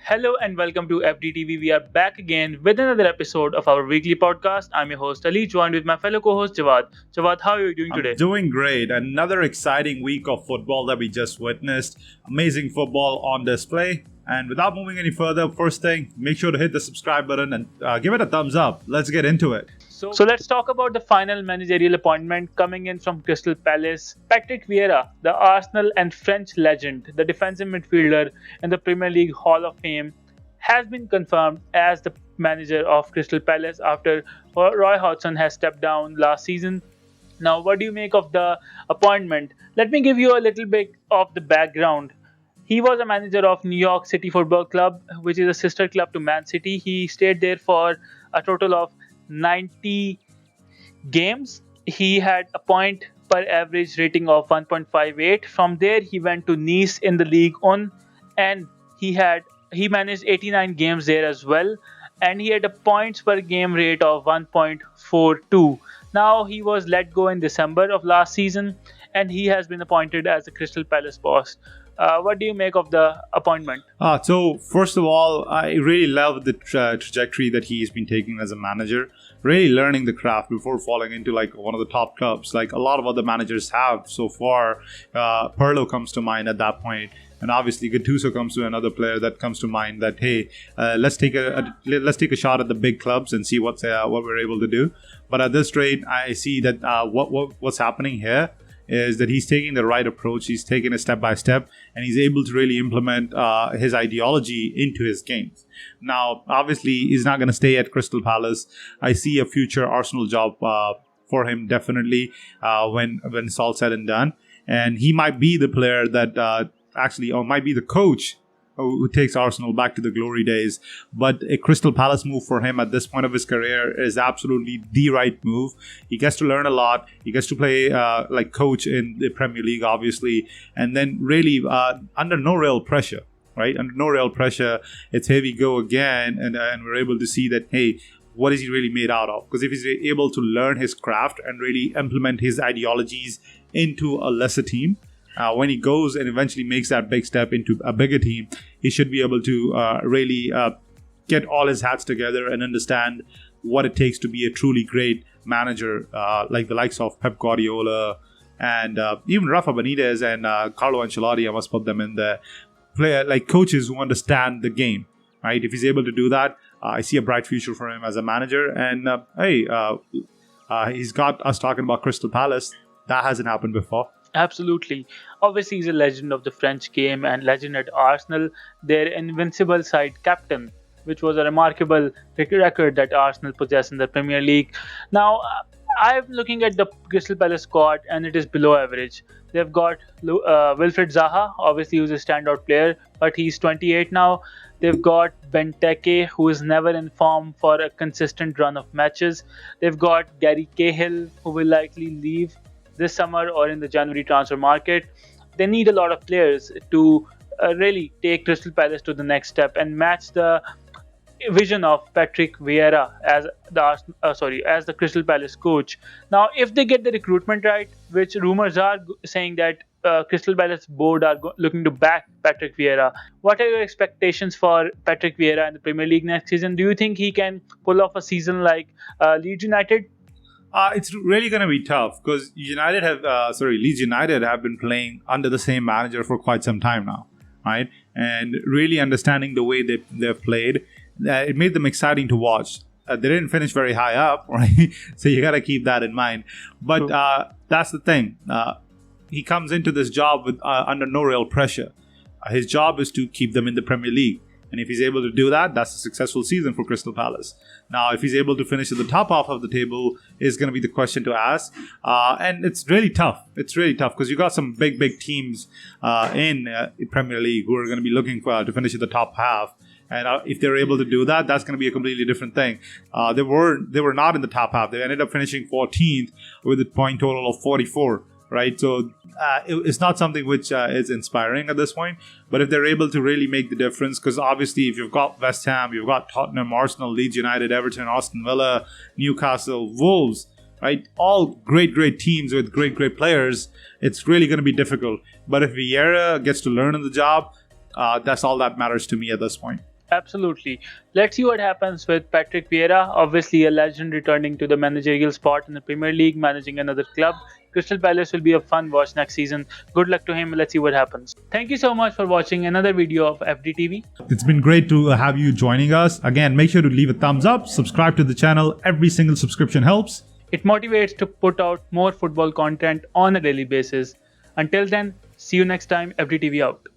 Hello and welcome to FDTV. We are back again with another episode of our weekly podcast. I'm your host Ali, joined with my fellow co-host Jawad. Jawad, how are you doing I'm today? doing great. Another exciting week of football that we just witnessed. Amazing football on display. And without moving any further, first thing, make sure to hit the subscribe button and give it a thumbs up. Let's get into it. So let's talk about the final managerial appointment coming in from Crystal Palace. Patrick Vieira, the Arsenal and French legend, the defensive midfielder in the Premier League Hall of Fame, has been confirmed as the manager of Crystal Palace after Roy Hodgson has stepped down last season. Now, what do you make of the appointment? Let me give you a little bit of the background. He was a manager of New York City Football Club, which is a sister club to Man City. He stayed there for a total of 90 games. He had a point per average rating of 1.58. From there, he went to Nice in the League One, and he managed 89 games there as well, and he had a points per game rate of 1.42. Now he was let go in December of last season, and he has been appointed as the Crystal Palace boss. What do you make of the appointment? So first of all, I really love the trajectory that he's been taking as a manager. Really learning the craft before falling into like one of the top clubs, like a lot of other managers have so far. Pirlo comes to mind at that point, and obviously Gattuso comes to another player that comes to mind. That hey, let's take a shot at the big clubs and see what we're able to do. But at this rate, I see that what's happening here is that he's taking the right approach. He's taking it step by step, and he's able to really implement his ideology into his games. Now, obviously, he's not going to stay at Crystal Palace. I see a future Arsenal job for him, definitely, when it's all said and done. And he might be the player that or might be the coach who takes Arsenal back to the glory days. But a Crystal Palace move for him at this point of his career is absolutely the right move. He gets to learn a lot. He gets to play like coach in the Premier League, obviously, and then really under no real pressure. Right? Under no real pressure, it's here we go again, and we're able to see that, hey, what is he really made out of? Because if he's able to learn his craft and really implement his ideologies into a lesser team, when he goes and eventually makes that big step into a bigger team, he should be able to really get all his hats together and understand what it takes to be a truly great manager, like the likes of Pep Guardiola and even Rafa Benitez and Carlo Ancelotti. I must put them in there. Player like coaches who understand the game. Right? If he's able to do that, I see a bright future for him as a manager. And he's got us talking about Crystal Palace. That hasn't happened before. Absolutely. Obviously, he's a legend of the French game and legend at Arsenal, their invincible side captain, which was a remarkable record that Arsenal possess in the Premier League. Now, I'm looking at the Crystal Palace squad, and it is below average. They've got Wilfried Zaha, obviously, who's a standout player, but he's 28 now. They've got Benteke, who is never in form for a consistent run of matches. They've got Gary Cahill, who will likely leave this summer or in the January transfer market. They need a lot of players to really take Crystal Palace to the next step and match the vision of Patrick Vieira as the Crystal Palace coach. Now, if they get the recruitment right, which rumors are saying that Crystal Palace board are looking to back Patrick Vieira, what are your expectations for Patrick Vieira in the Premier League next season? Do you think he can pull off a season like Leeds United? It's really going to be tough because Leeds United have been playing under the same manager for quite some time now, right? And really understanding the way they've played, it made them exciting to watch. They didn't finish very high up, right? So you got to keep that in mind. But that's the thing. He comes into this job with under no real pressure. His job is to keep them in the Premier League. And if he's able to do that, that's a successful season for Crystal Palace. Now, if he's able to finish at the top half of the table is going to be the question to ask. And it's really tough. It's really tough because you got some big teams in Premier League who are going to be looking to finish at the top half. And if they're able to do that, that's going to be a completely different thing. They were not in the top half. They ended up finishing 14th with a point total of 44. Right, so it's not something which is inspiring at this point. But if they're able to really make the difference, because obviously if you've got West Ham, you've got Tottenham, Arsenal, Leeds United, Everton, Aston Villa, Newcastle, Wolves, right, all great teams with great players, it's really going to be difficult. But if Vieira gets to learn on the job, that's all that matters to me at this point. Absolutely. Let's see what happens with Patrick Vieira, obviously a legend returning to the managerial spot in the Premier League, managing another club. Crystal Palace will be a fun watch next season. Good luck to him. Let's see what happens. Thank you so much for watching another video of FDTV. It's been great to have you joining us. Again, make sure to leave a thumbs up, subscribe to the channel. Every single subscription helps. It motivates to put out more football content on a daily basis. Until then, see you next time. FDTV out.